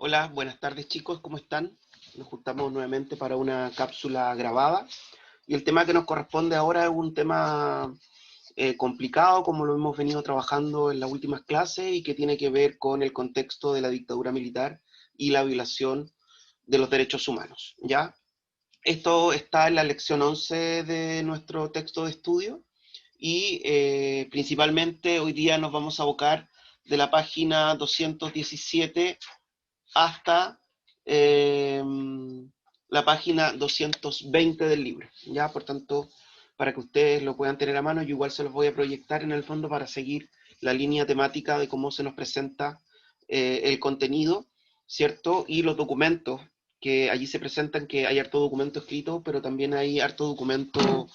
Hola, buenas tardes chicos, ¿cómo están? Nos juntamos nuevamente para una cápsula grabada y el tema que nos corresponde ahora es un tema complicado, como lo hemos venido trabajando en las últimas clases y que tiene que ver con el contexto de la dictadura militar y la violación de los derechos humanos, ¿ya? Esto está en la lección 11 de nuestro texto de estudio y principalmente hoy día nos vamos a abocar de la página 217 hasta eh, la página 220 del libro. Ya, por tanto, para que ustedes lo puedan tener a mano, yo igual se los voy a proyectar en el fondo para seguir la línea temática de cómo se nos presenta el contenido, ¿cierto? Y los documentos que allí se presentan, que hay harto documento escrito, pero también hay harto documento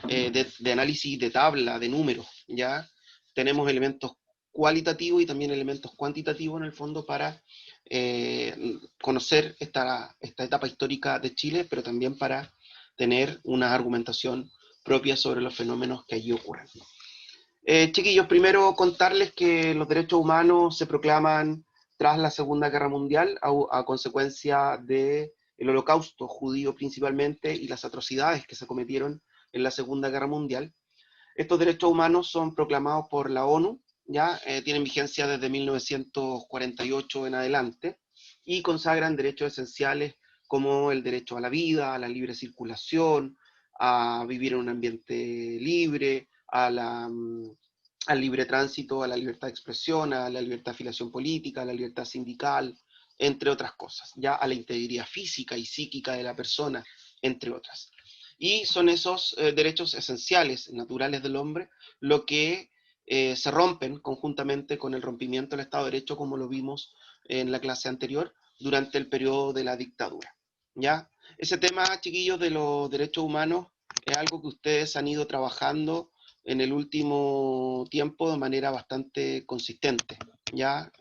de análisis de tabla, de números, ¿ya? Tenemos elementos cualitativos y también elementos cuantitativos en el fondo para conocer esta etapa histórica de Chile, pero también para tener una argumentación propia sobre los fenómenos que allí ocurren. Chiquillos, primero contarles que los derechos humanos se proclaman tras la Segunda Guerra Mundial a consecuencia del holocausto judío principalmente y las atrocidades que se cometieron en la Segunda Guerra Mundial. Estos derechos humanos son proclamados por la ONU, ya tienen vigencia desde 1948 en adelante y consagran derechos esenciales como el derecho a la vida, a la libre circulación, a vivir en un ambiente libre, al libre tránsito, a la libertad de expresión, a la libertad de afiliación política, a la libertad sindical, entre otras cosas, ya a la integridad física y psíquica de la persona, entre otras. Y son esos derechos esenciales, naturales del hombre, lo que se rompen conjuntamente con el rompimiento del Estado de Derecho, como lo vimos en la clase anterior, durante el periodo de la dictadura. ¿Ya? Ese tema, chiquillos, de los derechos humanos es algo que ustedes han ido trabajando en el último tiempo de manera bastante consistente. ¿Ya?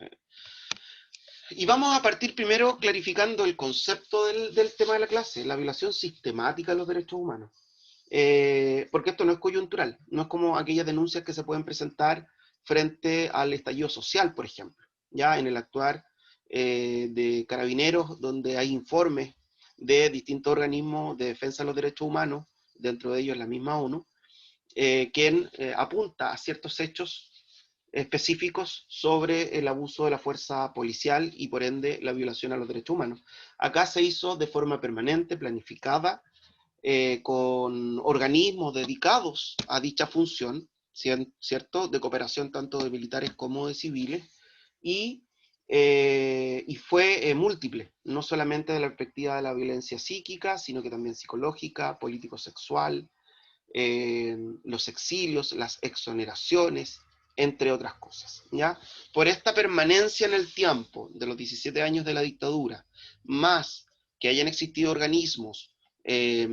Y vamos a partir primero clarificando el concepto del tema de la clase, la violación sistemática de los derechos humanos. Porque esto no es coyuntural, no es como aquellas denuncias que se pueden presentar frente al estallido social, por ejemplo, ya en el actuar de carabineros, donde hay informes de distintos organismos de defensa de los derechos humanos, dentro de ellos la misma ONU, quien apunta a ciertos hechos específicos sobre el abuso de la fuerza policial y por ende la violación a los derechos humanos. Acá se hizo de forma permanente, planificada, con organismos dedicados a dicha función, ¿cierto? De cooperación tanto de militares como de civiles, y fue múltiple, no solamente de la perspectiva de la violencia psíquica, sino que también psicológica, político-sexual, los exilios, las exoneraciones, entre otras cosas, ¿ya? Por esta permanencia en el tiempo de los 17 años de la dictadura, más que hayan existido organismos eh,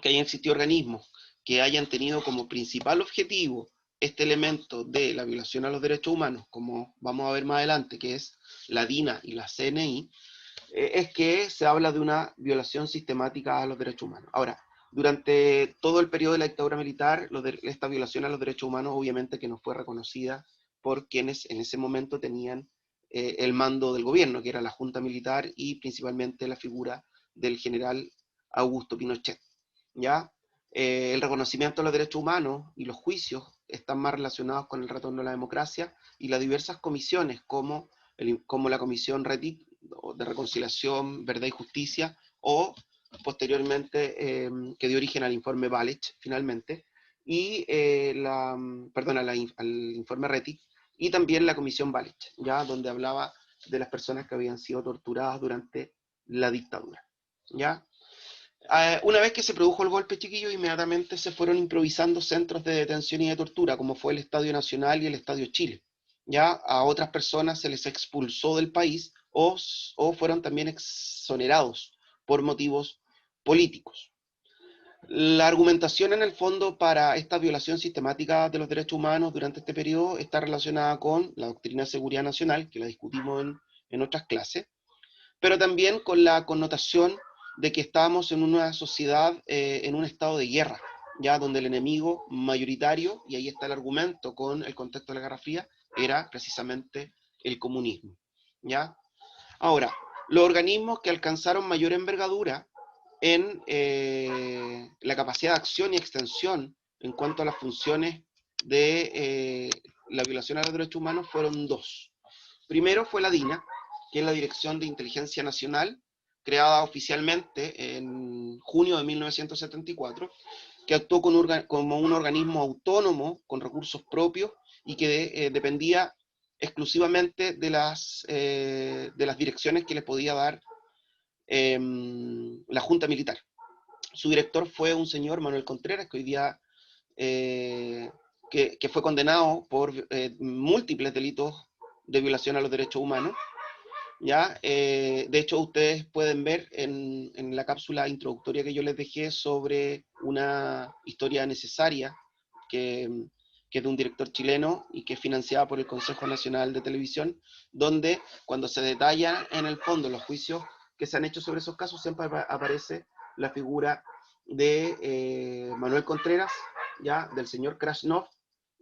que hayan tenido como principal objetivo este elemento de la violación a los derechos humanos, como vamos a ver más adelante, que es la DINA y la CNI, es que se habla de una violación sistemática a los derechos humanos. Ahora, durante todo el periodo de la dictadura militar, esta violación a los derechos humanos obviamente que no fue reconocida por quienes en ese momento tenían el mando del gobierno, que era la Junta Militar y principalmente la figura del general Augusto Pinochet. ¿Ya? El reconocimiento de los derechos humanos y los juicios están más relacionados con el retorno a la democracia y las diversas comisiones como la Comisión RETIC de Reconciliación, Verdad y Justicia, o posteriormente que dio origen al informe Balich, finalmente, y al informe RETIC, y también la Comisión Balich, ya donde hablaba de las personas que habían sido torturadas durante la dictadura. ¿Ya? Una vez que se produjo el golpe, chiquillo, inmediatamente se fueron improvisando centros de detención y de tortura, como fue el Estadio Nacional y el Estadio Chile. Ya a otras personas se les expulsó del país o fueron también exonerados por motivos políticos. La argumentación en el fondo para esta violación sistemática de los derechos humanos durante este periodo está relacionada con la doctrina de seguridad nacional, que la discutimos en otras clases, pero también con la connotación de que estábamos en una sociedad, en un estado de guerra, ya donde el enemigo mayoritario, y ahí está el argumento con el contexto de la Guerra Fría, era precisamente el comunismo. ¿Ya? Ahora, los organismos que alcanzaron mayor envergadura en la capacidad de acción y extensión en cuanto a las funciones de la violación a los derechos humanos fueron dos. Primero fue la DINA, que es la Dirección de Inteligencia Nacional, creada oficialmente en junio de 1974, que actuó como un organismo autónomo, con recursos propios, y que dependía exclusivamente de las direcciones que le podía dar la Junta Militar. Su director fue un señor, Manuel Contreras, que hoy día que fue condenado por múltiples delitos de violación a los derechos humanos. ¿Ya? De hecho, ustedes pueden ver en la cápsula introductoria que yo les dejé sobre una historia necesaria que, que es de un director chileno y que es financiada por el Consejo Nacional de Televisión, donde cuando se detallan en el fondo los juicios que se han hecho sobre esos casos, siempre aparece la figura de Manuel Contreras, ¿ya? Del señor Krasnov,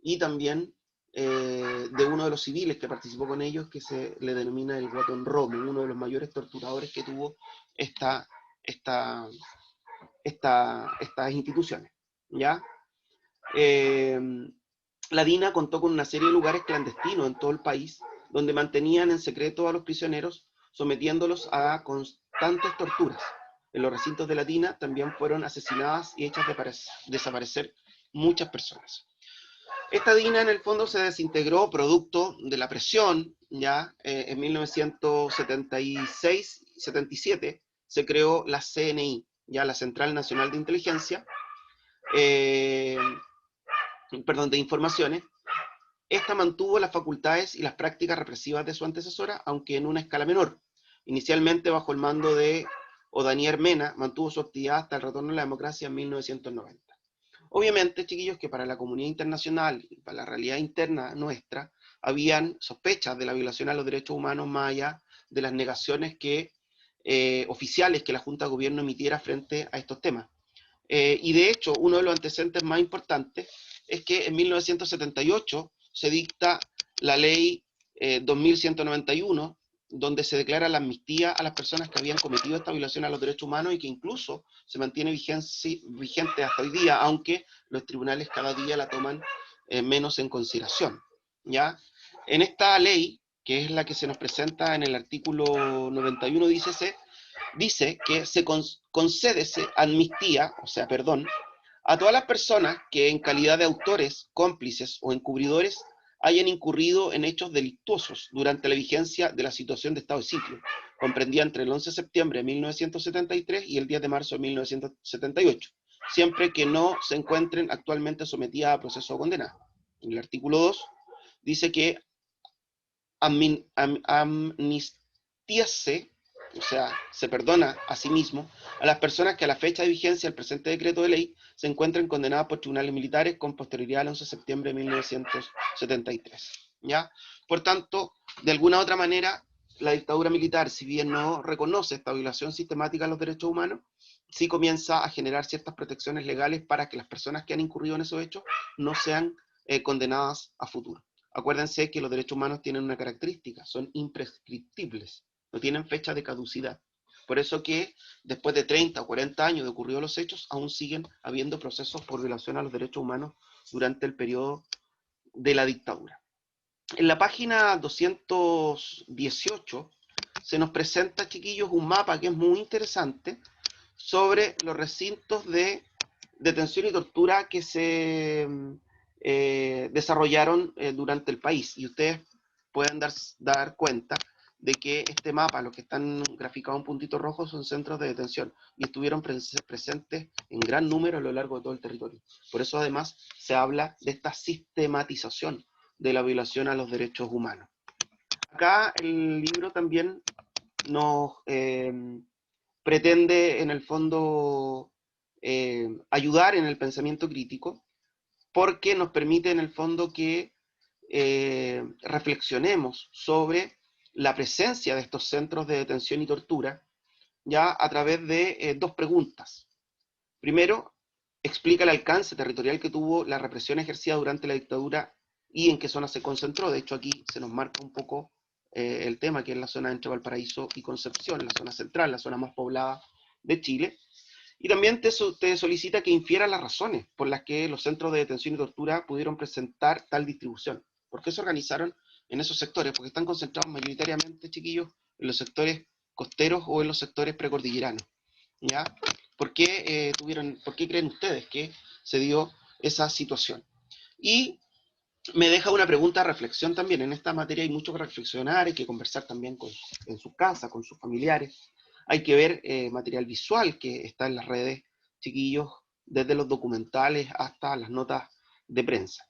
y también de uno de los civiles que participó con ellos, que se le denomina el Guatón Romo, uno de los mayores torturadores que tuvo estas instituciones. ¿Ya? La DINA contó con una serie de lugares clandestinos en todo el país, donde mantenían en secreto a los prisioneros, sometiéndolos a constantes torturas. En los recintos de la DINA también fueron asesinadas y hechas desaparecer muchas personas. Esta DINA en el fondo se desintegró producto de la presión, ya en 1976-77 se creó la CNI, ya la Central Nacional de Inteligencia, de informaciones. Esta mantuvo las facultades y las prácticas represivas de su antecesora, aunque en una escala menor. Inicialmente bajo el mando de Odanier Mena, mantuvo su actividad hasta el retorno a la democracia en 1990. Obviamente, chiquillos, que para la comunidad internacional y para la realidad interna nuestra, habían sospechas de la violación a los derechos humanos más allá de las negaciones oficiales que la Junta de Gobierno emitiera frente a estos temas. Y de hecho, uno de los antecedentes más importantes es que en 1978 se dicta la ley 2191, donde se declara la amnistía a las personas que habían cometido esta violación a los derechos humanos y que incluso se mantiene vigente hasta hoy día, aunque los tribunales cada día la toman menos en consideración. ¿Ya? En esta ley, que es la que se nos presenta en el artículo 91, dice que se concede amnistía, o sea, perdón, a todas las personas que en calidad de autores, cómplices o encubridores hayan incurrido en hechos delictuosos durante la vigencia de la situación de estado de sitio, comprendida entre el 11 de septiembre de 1973 y el 10 de marzo de 1978, siempre que no se encuentren actualmente sometidas a proceso o condena. En el artículo 2 dice que amnistiase, o sea, se perdona a sí mismo a las personas que a la fecha de vigencia del presente decreto de ley se encuentren condenadas por tribunales militares con posterioridad al 11 de septiembre de 1973. ¿Ya? Por tanto, de alguna u otra manera, la dictadura militar, si bien no reconoce esta violación sistemática a los derechos humanos, sí comienza a generar ciertas protecciones legales para que las personas que han incurrido en esos hechos no sean condenadas a futuro. Acuérdense que los derechos humanos tienen una característica, son imprescriptibles, no tienen fecha de caducidad. Por eso que después de 30 o 40 años de ocurridos los hechos, aún siguen habiendo procesos por violación a los derechos humanos durante el periodo de la dictadura. En la página 218 se nos presenta, chiquillos, un mapa que es muy interesante sobre los recintos de detención y tortura que se desarrollaron durante el país. Y ustedes pueden dar cuenta de que este mapa, los que están graficados en puntito rojo, son centros de detención y estuvieron presentes en gran número a lo largo de todo el territorio. Por eso, además, se habla de esta sistematización de la violación a los derechos humanos. Acá el libro también nos pretende, en el fondo, ayudar en el pensamiento crítico, porque nos permite, en el fondo, que reflexionemos sobre la presencia de estos centros de detención y tortura, ya a través de dos preguntas. Primero, explica el alcance territorial que tuvo la represión ejercida durante la dictadura y en qué zona se concentró. De hecho, aquí se nos marca un poco el tema, que es la zona entre Valparaíso y Concepción, la zona central, la zona más poblada de Chile. Y también te solicita que infiera las razones por las que los centros de detención y tortura pudieron presentar tal distribución. ¿Por qué se organizaron en esos sectores? Porque están concentrados mayoritariamente, chiquillos, en los sectores costeros o en los sectores precordilleranos. ¿Ya? ¿Por qué creen ustedes que se dio esa situación? Y me deja una pregunta de reflexión también. En esta materia hay mucho que reflexionar, hay que conversar también en su casa, con sus familiares. Hay que ver material visual que está en las redes, chiquillos, desde los documentales hasta las notas de prensa.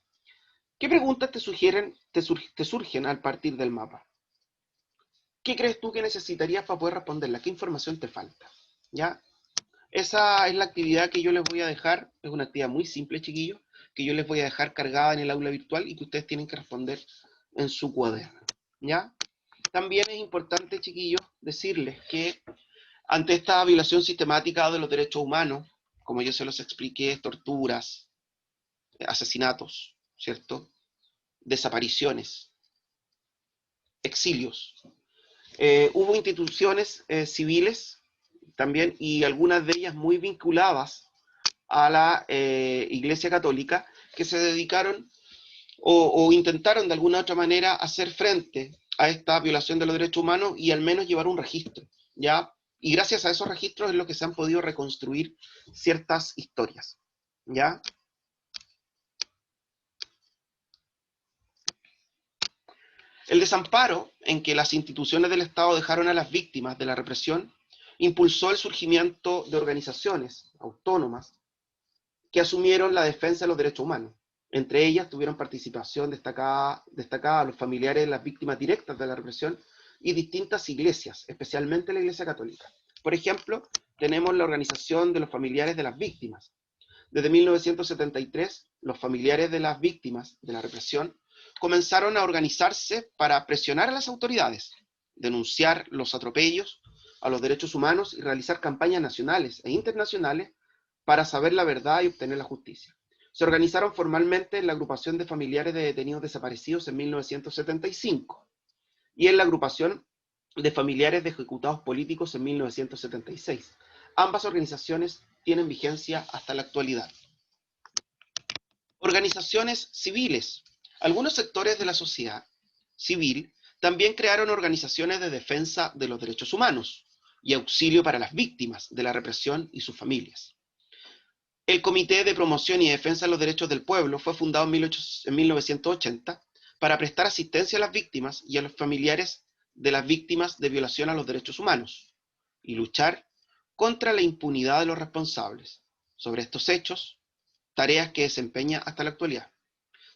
¿Qué preguntas te surgen al partir del mapa? ¿Qué crees tú que necesitarías para poder responderla? ¿Qué información te falta? ¿Ya? Esa es la actividad que yo les voy a dejar. Es una actividad muy simple, chiquillos, que yo les voy a dejar cargada en el aula virtual y que ustedes tienen que responder en su cuaderno. ¿Ya? También es importante, chiquillos, decirles que ante esta violación sistemática de los derechos humanos, como yo se los expliqué, torturas, asesinatos, ¿cierto? Desapariciones, exilios. Hubo instituciones civiles también, y algunas de ellas muy vinculadas a la Iglesia Católica, que se dedicaron o intentaron de alguna u otra manera hacer frente a esta violación de los derechos humanos y al menos llevar un registro, ¿ya? Y gracias a esos registros es lo que se han podido reconstruir ciertas historias, ¿ya? El desamparo en que las instituciones del Estado dejaron a las víctimas de la represión impulsó el surgimiento de organizaciones autónomas que asumieron la defensa de los derechos humanos. Entre ellas tuvieron participación destacada los familiares de las víctimas directas de la represión y distintas iglesias, especialmente la Iglesia Católica. Por ejemplo, tenemos la organización de los familiares de las víctimas. Desde 1973, los familiares de las víctimas de la represión comenzaron a organizarse para presionar a las autoridades, denunciar los atropellos a los derechos humanos y realizar campañas nacionales e internacionales para saber la verdad y obtener la justicia. Se organizaron formalmente en la agrupación de familiares de detenidos desaparecidos en 1975 y en la agrupación de familiares de ejecutados políticos en 1976. Ambas organizaciones tienen vigencia hasta la actualidad. Organizaciones civiles. Algunos sectores de la sociedad civil también crearon organizaciones de defensa de los derechos humanos y auxilio para las víctimas de la represión y sus familias. El Comité de Promoción y Defensa de los Derechos del Pueblo fue fundado en 1980 para prestar asistencia a las víctimas y a los familiares de las víctimas de violación a los derechos humanos y luchar contra la impunidad de los responsables. Sobre estos hechos, tareas que desempeña hasta la actualidad.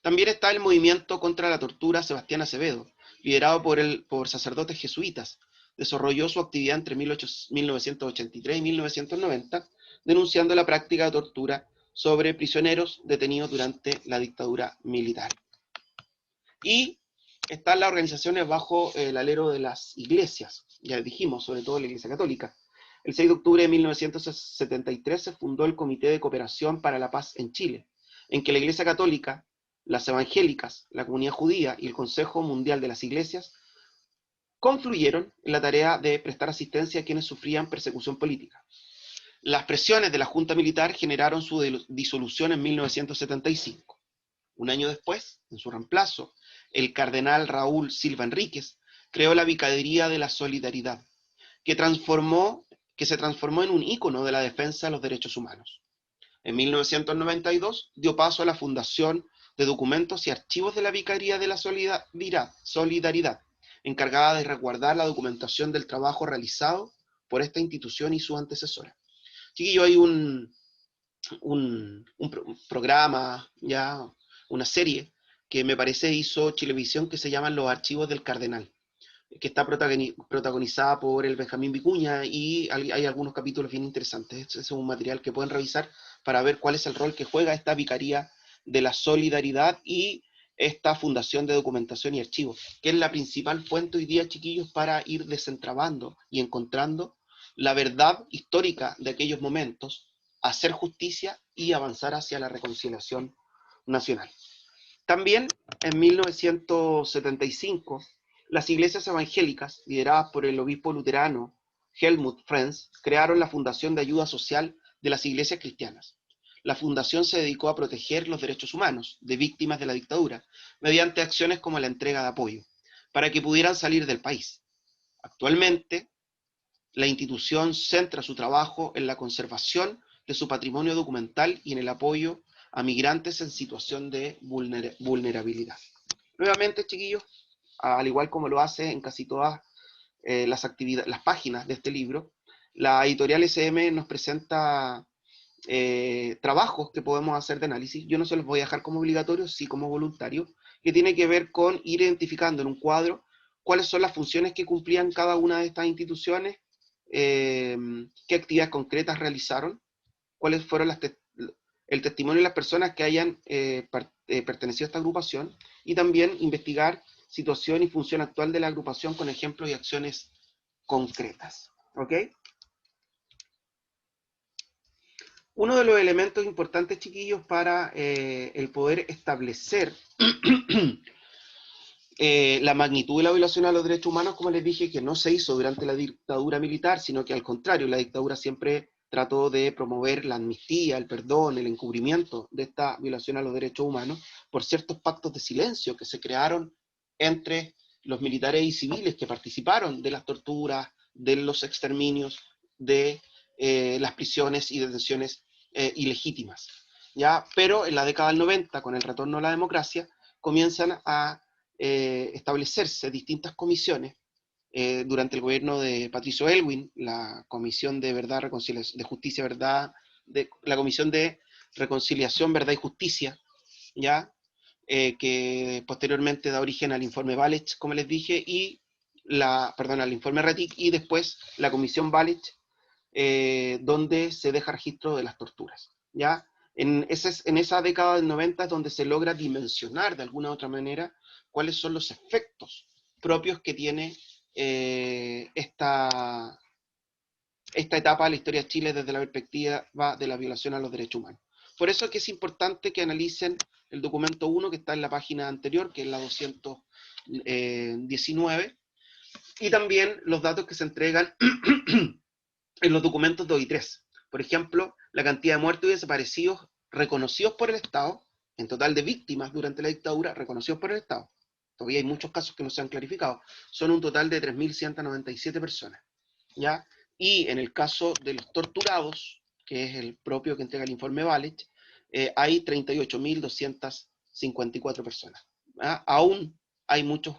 También está el movimiento contra la tortura Sebastián Acevedo, liderado por sacerdotes jesuitas. Desarrolló su actividad entre 1983 y 1990, denunciando la práctica de tortura sobre prisioneros detenidos durante la dictadura militar. Y están las organizaciones bajo el alero de las iglesias, ya dijimos, sobre todo la Iglesia Católica. El 6 de octubre de 1973 se fundó el Comité de Cooperación para la Paz en Chile, en que la Iglesia Católica, las evangélicas, la comunidad judía y el Consejo Mundial de las Iglesias confluyeron en la tarea de prestar asistencia a quienes sufrían persecución política. Las presiones de la Junta Militar generaron su disolución en 1975. Un año después, en su reemplazo, el cardenal Raúl Silva Enríquez creó la Vicaría de la Solidaridad, que se transformó en un ícono de la defensa de los derechos humanos. En 1992 dio paso a la fundación de documentos y archivos de la Vicaría de la Solidaridad, encargada de resguardar la documentación del trabajo realizado por esta institución y su antecesora. Chiquillo, hay un programa, ya una serie, que me parece hizo Chilevisión, que se llama Los Archivos del Cardenal, que está protagonizada por el Benjamín Vicuña, y hay algunos capítulos bien interesantes. Ese es un material que pueden revisar para ver cuál es el rol que juega esta Vicaría de la Solidaridad y esta Fundación de Documentación y Archivos, que es la principal fuente hoy día, chiquillos, para ir desentrabando y encontrando la verdad histórica de aquellos momentos, hacer justicia y avanzar hacia la reconciliación nacional. También en 1975 Las iglesias evangélicas, lideradas por el obispo luterano Helmut Franz, crearon la Fundación de Ayuda Social de las Iglesias Cristianas. La fundación se dedicó a proteger los derechos humanos de víctimas de la dictadura, mediante acciones como la entrega de apoyo, para que pudieran salir del país. Actualmente, la institución centra su trabajo en la conservación de su patrimonio documental y en el apoyo a migrantes en situación de vulnerabilidad. Nuevamente, chiquillos, al igual como lo hace en casi todas las páginas de este libro, la editorial SM nos presenta trabajos que podemos hacer de análisis. Yo no se los voy a dejar como obligatorios, sí como voluntarios, que tiene que ver con ir identificando en un cuadro cuáles son las funciones que cumplían cada una de estas instituciones, qué actividades concretas realizaron, cuáles fueron el testimonio de las personas que hayan pertenecido a esta agrupación, y también investigar situación y función actual de la agrupación con ejemplos y acciones concretas. ¿Ok? Uno de los elementos importantes, chiquillos, para el poder establecer la magnitud de la violación a los derechos humanos, como les dije, que no se hizo durante la dictadura militar, sino que al contrario, la dictadura siempre trató de promover la amnistía, el perdón, el encubrimiento de esta violación a los derechos humanos por ciertos pactos de silencio que se crearon entre los militares y civiles que participaron de las torturas, de los exterminios, de las prisiones y detenciones ilegítimas. ¿Ya? Pero en la década del 90, con el retorno a la democracia, comienzan a establecerse distintas comisiones durante el gobierno de Patricio Aylwin, la Comisión de Verdad, Reconciliación, de Justicia, Verdad, la Comisión de Reconciliación, Verdad y Justicia, ¿ya? Que posteriormente da origen al informe Valech, como les dije, y al informe Rettig, y después la Comisión Valech, donde se deja registro de las torturas, ¿ya? En esa década del 90 es donde se logra dimensionar de alguna u otra manera cuáles son los efectos propios que tiene esta etapa de la historia de Chile desde la perspectiva de la violación a los derechos humanos. Por eso es que es importante que analicen el documento 1 que está en la página anterior, que es la 219, y también los datos que se entregan en los documentos 2 y 3. Por ejemplo, la cantidad de muertos y desaparecidos reconocidos por el Estado, en total de víctimas durante la dictadura, reconocidos por el Estado. Todavía hay muchos casos que no se han clarificado. Son un total de 3.197 personas. ¿Ya? Y en el caso de los torturados, que es el propio que entrega el informe Valech, hay 38.254 personas. ¿Ya? Aún hay muchos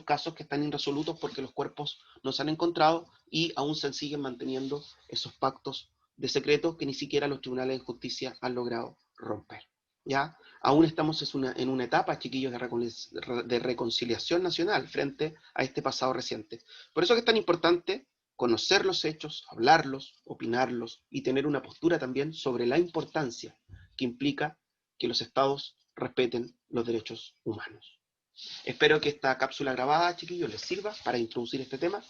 casos que están irresolutos porque los cuerpos no se han encontrado y aún se siguen manteniendo esos pactos de secreto que ni siquiera los tribunales de justicia han logrado romper. ¿Ya? Aún estamos en una etapa, chiquillos, de reconciliación nacional frente a este pasado reciente. Por eso es que es tan importante conocer los hechos, hablarlos, opinarlos y tener una postura también sobre la importancia que implica que los estados respeten los derechos humanos. Espero que esta cápsula grabada, chiquillos, les sirva para introducir este tema.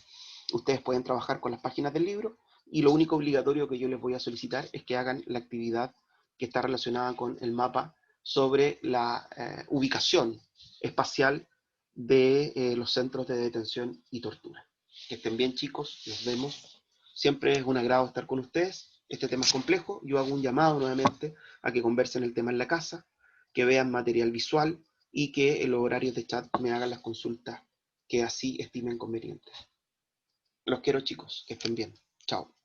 Ustedes pueden trabajar con las páginas del libro y lo único obligatorio que yo les voy a solicitar es que hagan la actividad que está relacionada con el mapa sobre la ubicación espacial de los centros de detención y tortura. Que estén bien, chicos, nos vemos. Siempre es un agrado estar con ustedes. Este tema es complejo. Yo hago un llamado nuevamente a que conversen el tema en la casa, que vean material visual y que en los horarios de chat me hagan las consultas que así estimen convenientes. Los quiero, chicos, que estén bien. Chao.